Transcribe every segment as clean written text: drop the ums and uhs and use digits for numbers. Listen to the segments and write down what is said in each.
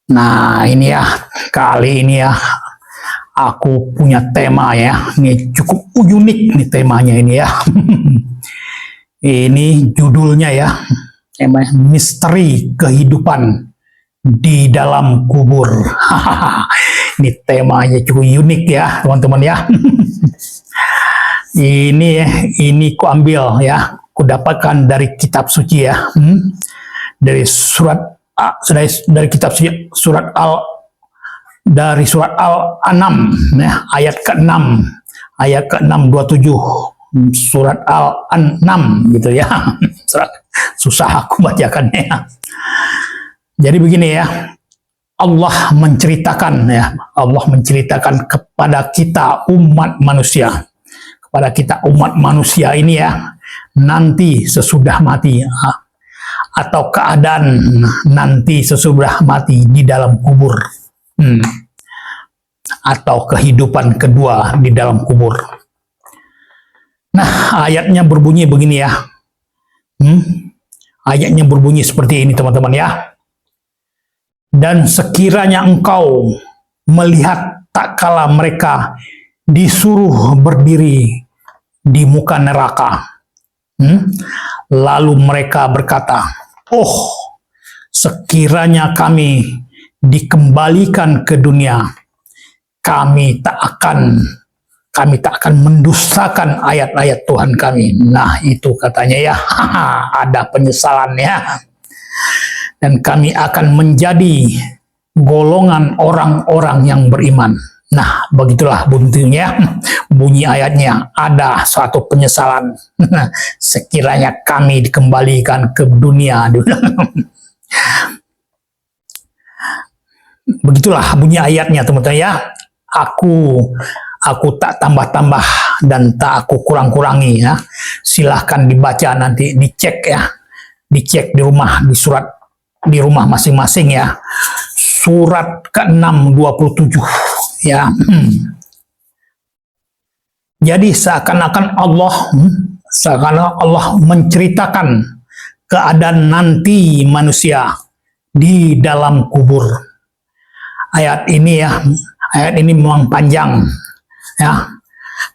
Nah, ini ya, kali ini ya, aku punya tema ya. Ini cukup unik nih temanya ini ya. Ini judulnya ya, tema misteri kehidupan di dalam kubur. Ini temanya cukup unik ya, teman-teman ya. Ini ku ambil ya, ku dapatkan dari kitab suci ya. Dari dari kitab suci dari surat Al-An'am ya, ayat ke-6 27 surat Al-An'am gitu ya. Susah aku bacakannya. Jadi begini ya, Allah menceritakan kepada kita umat manusia ini ya, nanti sesudah mati atau keadaan nanti sesudah mati di dalam kubur, atau kehidupan kedua di dalam kubur. Nah, ayatnya berbunyi begini ya. Ayatnya berbunyi seperti ini, teman-teman ya. Dan sekiranya engkau melihat tak kala mereka disuruh berdiri di muka neraka, lalu mereka berkata, oh, sekiranya kami dikembalikan ke dunia, kami tak akan mendustakan ayat-ayat Tuhan kami. Nah, itu katanya ya, ada penyesalan ya. Dan kami akan menjadi golongan orang-orang yang beriman. Nah, begitulah bunyi ayatnya. Ada suatu penyesalan. Sekiranya kami dikembalikan ke dunia. Begitulah bunyi ayatnya, teman-teman ya. Aku tak tambah-tambah dan tak aku kurang-kurangi ya. Silahkan dibaca nanti, dicek ya. Dicek di rumah, di rumah masing-masing ya. Surat ke-6 27 ya. Jadi seakan-akan Allah menceritakan keadaan nanti manusia di dalam kubur. Ayat ini memang panjang ya.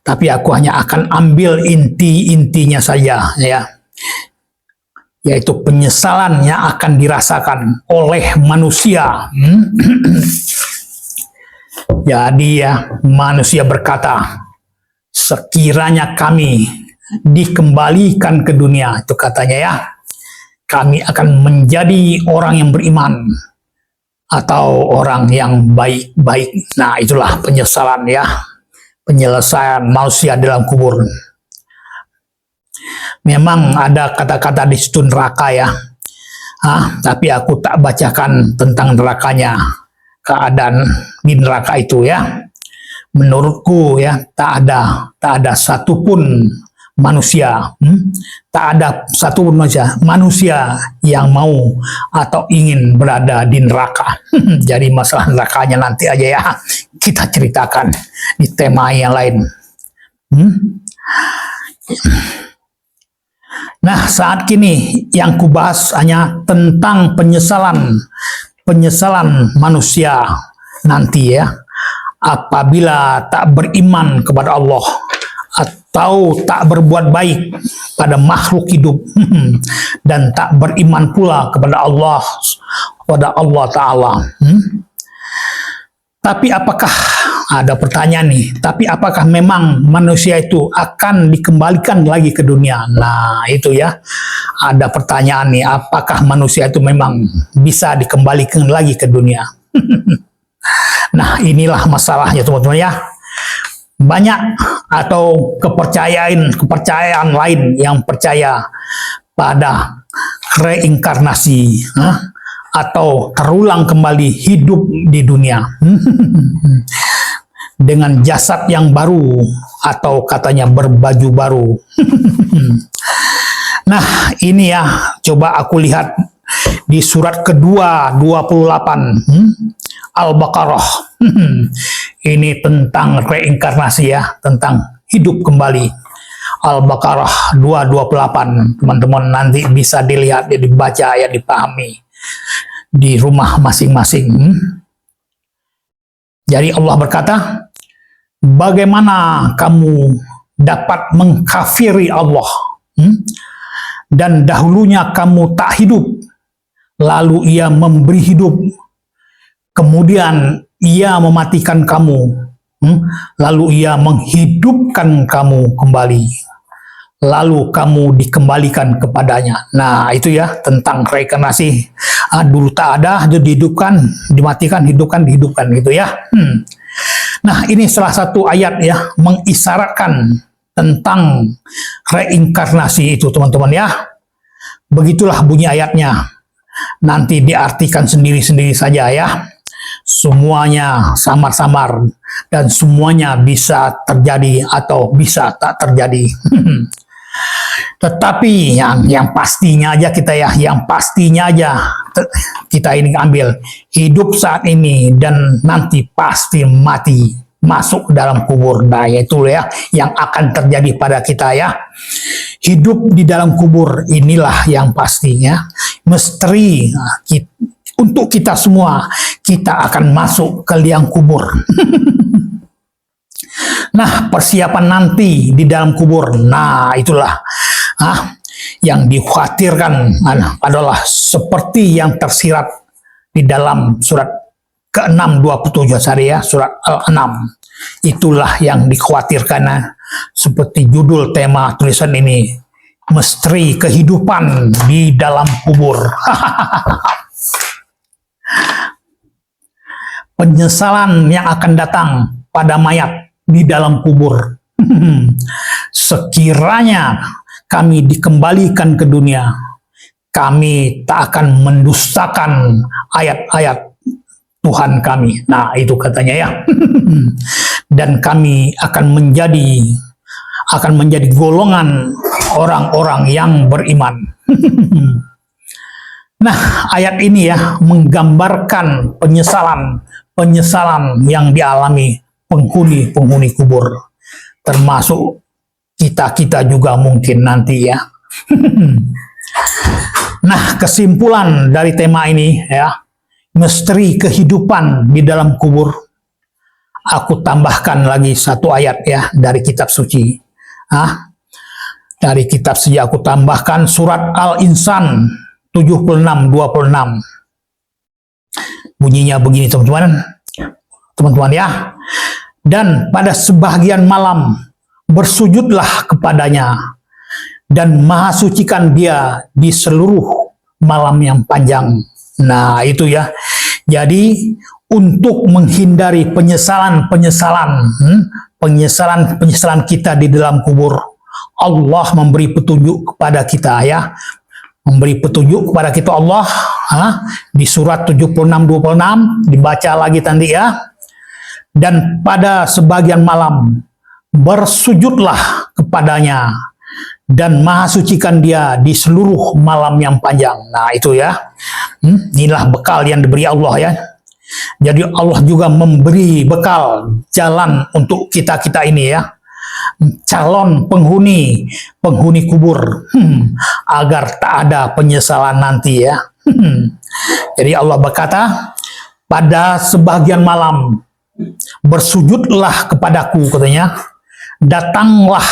Tapi aku hanya akan ambil inti-intinya saja ya. Yaitu penyesalan yang akan dirasakan oleh manusia. Jadi ya, manusia berkata, sekiranya kami dikembalikan ke dunia, itu katanya ya, kami akan menjadi orang yang beriman atau orang yang baik-baik. Nah, itulah penyesalan ya, penyelesaian manusia dalam kubur. Memang ada kata-kata di situ neraka ya, tapi aku tak bacakan tentang nerakanya, keadaan di neraka itu ya. Menurutku ya, tak ada satupun manusia, manusia yang mau atau ingin berada di neraka. Jadi masalah nerakanya nanti aja ya, kita ceritakan di tema yang lain. Nah, saat kini yang kubahas hanya tentang penyesalan manusia nanti ya, apabila tak beriman kepada Allah atau tak berbuat baik pada makhluk hidup dan tak beriman pula kepada Allah Ta'ala. Tapi apakah, ada pertanyaan nih, tapi apakah memang manusia itu akan dikembalikan lagi ke dunia? Nah, itu ya, ada pertanyaan nih, apakah manusia itu memang bisa dikembalikan lagi ke dunia? Nah, inilah masalahnya, teman-teman ya. Banyak atau kepercayaan lain yang percaya pada reinkarnasi atau terulang kembali hidup di dunia dengan jasad yang baru atau katanya berbaju baru. Nah, ini ya, coba aku lihat di surat kedua 28 Al-Baqarah. Ini tentang reinkarnasi ya, tentang hidup kembali. Al-Baqarah 228, teman-teman nanti bisa dilihat, dibaca ya, dipahami. di rumah masing-masing. Jadi Allah berkata, bagaimana kamu dapat mengkafiri Allah? Dan dahulunya kamu tak hidup, lalu ia memberi hidup, kemudian ia mematikan kamu, lalu ia menghidupkan kamu kembali, lalu kamu dikembalikan kepadanya. Nah, itu ya tentang reinkarnasi. Dulu tak ada, dihidupkan, dimatikan, dihidupkan gitu ya. Nah, ini salah satu ayat ya, mengisyaratkan tentang reinkarnasi itu, teman-teman ya. Begitulah bunyi ayatnya. Nanti diartikan sendiri-sendiri saja ya. Semuanya samar-samar dan semuanya bisa terjadi atau bisa tak terjadi. Tetapi yang pastinya aja kita ya, yang pastinya aja kita ini ambil hidup saat ini dan nanti pasti mati, masuk ke dalam kubur. Nah, itu ya yang akan terjadi pada kita ya. Hidup di dalam kubur inilah yang pastinya misteri untuk kita semua. Kita akan masuk ke liang kubur. Nah, persiapan nanti di dalam kubur, nah itulah yang dikhawatirkan adalah seperti yang tersirat di dalam surat ke-6 27 ya, surat Al-6. Itulah yang dikhawatirkan, seperti judul tema tulisan ini, misteri kehidupan di dalam kubur. Penyesalan yang akan datang pada mayat di dalam kubur. Sekiranya kami dikembalikan ke dunia, kami tak akan mendustakan ayat-ayat Tuhan kami. Nah, itu katanya ya. Dan kami akan menjadi golongan orang-orang yang beriman. Nah, ayat ini ya menggambarkan penyesalan yang dialami penghuni kubur, termasuk kita juga mungkin nanti ya. Nah, kesimpulan dari tema ini ya, misteri kehidupan di dalam kubur, aku tambahkan lagi satu ayat ya dari kitab suci. Dari kitab suci aku tambahkan surat Al-Insan 76:26. Bunyinya begini, teman-teman ya. Dan pada sebahagian malam bersujudlah kepadanya dan maha sucikan dia di seluruh malam yang panjang. Nah, itu ya. Jadi untuk menghindari penyesalan kita di dalam kubur, Allah memberi petunjuk kepada kita ya. Memberi petunjuk kepada kita Allah di surat 76:26, dibaca lagi tadi ya. Dan pada sebagian malam bersujudlah kepadanya dan maha sucikan dia di seluruh malam yang panjang. Nah, itu ya. Inilah bekal yang diberi Allah ya. Jadi Allah juga memberi bekal jalan untuk kita ini ya. Calon penghuni kubur, agar tak ada penyesalan nanti ya. Jadi Allah berkata, pada sebagian malam bersujudlah kepadaku, katanya, datanglah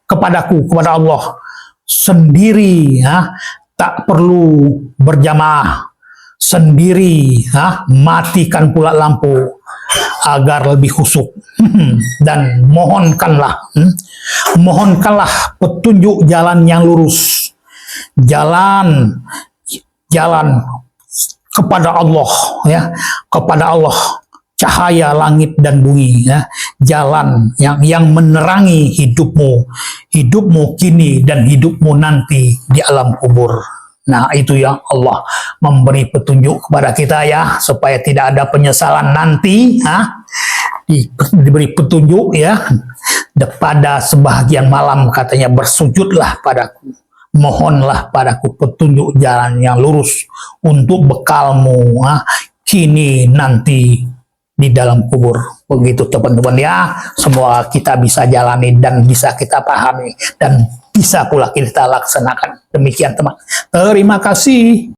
kepadaku, kepada Allah sendiri ya, tak perlu berjamaah, sendiri matikan pula lampu agar lebih khusyuk. Dan mohonkanlah petunjuk jalan yang lurus, jalan kepada Allah ya, kepada Allah, cahaya langit dan bumi ya, jalan yang menerangi hidupmu kini dan hidupmu nanti di alam kubur. Nah, itu ya, Allah memberi petunjuk kepada kita ya, supaya tidak ada penyesalan nanti. Diberi petunjuk ya, pada sebahagian malam katanya, bersujudlah padaku, mohonlah padaku petunjuk jalan yang lurus untuk bekalmu kini nanti di dalam kubur. Begitu teman-teman ya, semua kita bisa jalani dan bisa kita pahami dan bisa pula kita laksanakan. Demikian teman. Terima kasih.